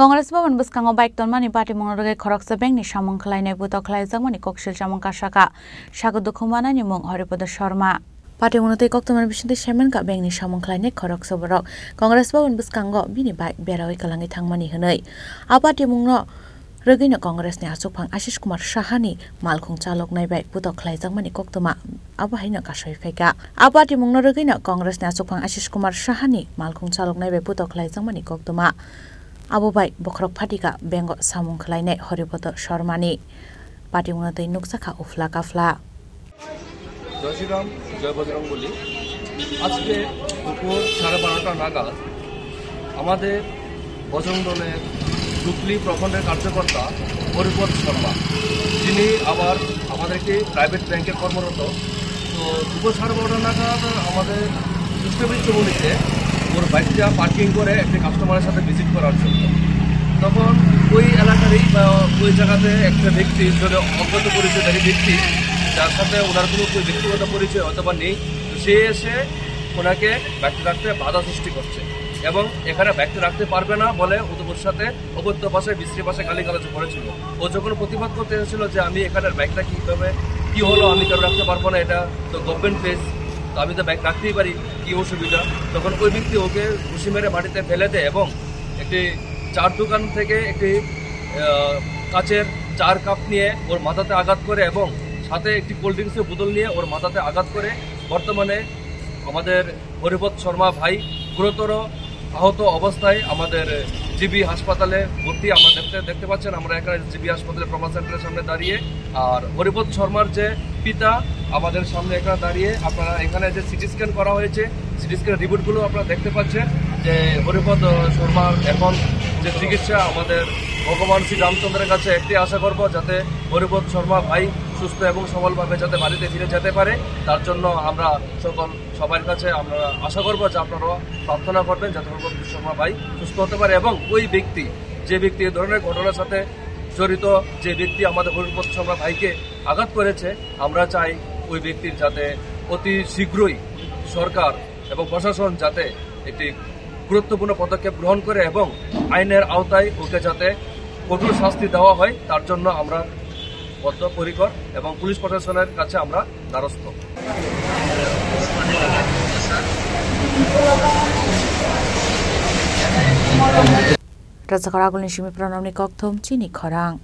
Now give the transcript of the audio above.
Congress Bowen Buskango Bike Donmani Party Monoge Koroksa Bank ni Shamong Klaine Buto Klaizamani Kokshil Shamong Kashaka Shagodukumana Nimong Horipoda Sharma Party Monote Koktoman Bishinte Shaman Ka Bank ni Shamong Klaine Koroksa Borok Congress Bowen Buskango Bini Bike Berawi Kalangi Tangmani Hanoi Apati Mungno Regina Congress ni Asupang Ashish Kumar Shahani Malkung Chalok Naibai Buto Klaizamani Koktoma Abahina Kashoy Feka Apati Mungno Regina Congress ni Asupang Ashish Kumar Shahani Malkung Chalok Naibai Buto Klaizamani Koktoma Abobai Bokrok Patika Bengo Samung Klaine Horipoto Sharmani Party Munatei Nuksaka Ufla Kafla জয় শ্রীরাম জয় বজরং বলি আজকে দুপুর 12:30টা নাগাদ আমাদের বজরং দলের ডুকলি প্রখণ্ডের কার্যকর্তা হরিপদ শর্মা যিনি আবার আমাদেরকে প্রাইভেট ব্যাংকে কর্মরত তো দুপুর 12:30টা নাগাদ আমাদের সুষ্ঠুবিচ্ছবলিতে ওর বাইকটা পার্কিং করে একটি কাস্টমারের সাথে ভিজিট করার জন্য তখন ওই এলাকারই বা ওই জায়গাতে একটা ব্যক্তি ধরে অজ্ঞাত পরিচয়ধারী ব্যক্তি যার সাথে ওনার কোনো ব্যক্তিগত পরিচয় অথবা নেই সে এসে ওনাকে ব্যক্তি রাখতে বাধা সৃষ্টি করছে এবং এখানে ব্যক্তি রাখতে পারবে না বলে ওর সাথে অবৈধ ভাষায় বিশ্রী ভাষায় গালিগালাজ করেছিল ও যখন প্রতিবাদ করতে এসেছিল যে আমি এখানের ব্যাগটা কীভাবে কী হলো আমি কেন রাখতে পারবো না এটা তো গভর্নমেন্ট প্লেস তো আমি তো ব্যাগ রাখতেই পারি কী অসুবিধা তখন ওই ব্যক্তি ওকে ঘুষি মেরে মাটিতে ফেলে দেয় এবং একটি চার দোকান থেকে একটি কাচের 4 কাপ নিয়ে ওর মাথাতে আঘাত করে এবং সাথে একটি কোল্ড ড্রিঙ্কসের বোতল নিয়ে ওর মাথাতে আঘাত করে বর্তমানে আমাদের হরিপদ শর্মা ভাই গুরুতর আহত অবস্থায় আমাদের জিবি হাসপাতালে ভর্তি আমরা দেখতে পাচ্ছেন আমরা এখানে জিবি হাসপাতালে ট্রমা সেন্টারের সামনে দাঁড়িয়ে আর হরিপদ শর্মার যে পিতা আমাদের সামনে এখানে দাঁড়িয়ে আপনারা এখানে যে সিটি স্ক্যান করা হয়েছে সিটি স্ক্যান রিপোর্টগুলো আপনারা দেখতে পাচ্ছেন যে হরিপদ শর্মার এখন যে চিকিৎসা আমাদের ভগবান শ্রী রামচন্দ্রের কাছে একটি আশা করব যাতে হরিপদ শর্মা ভাই সুস্থ এবং সবলভাবে যাতে বাড়িতে ফিরে যেতে পারে তার জন্য আমরা সবার কাছে আমরা আশা করব যে আপনারা প্রার্থনা করবেন যাতে হরিপদ শর্মা ভাই সুস্থ হতে পারে এবং ওই ব্যক্তি যে ব্যক্তি এই ধরনের ঘটনার সাথে জড়িত যে ব্যক্তি আমাদের হরিপদ শর্মা ভাইকে আঘাত করেছে আমরা চাই ওই ব্যক্তির যাতে অতি শীঘ্রই সরকার এবং প্রশাসন যাতে একটি গুরুত্বপূর্ণ পদক্ষেপ গ্রহণ করে এবং আইনের আওতায় ওকে যাতে কঠোর শাস্তি দেওয়া হয় তার জন্য আমরা বদ্ধপরিকর এবং পুলিশ প্রশাসনের কাছে আমরা দ্বারস্থ Raja Karagul ni Shimi Pranam ni Kokthom Chini Khorang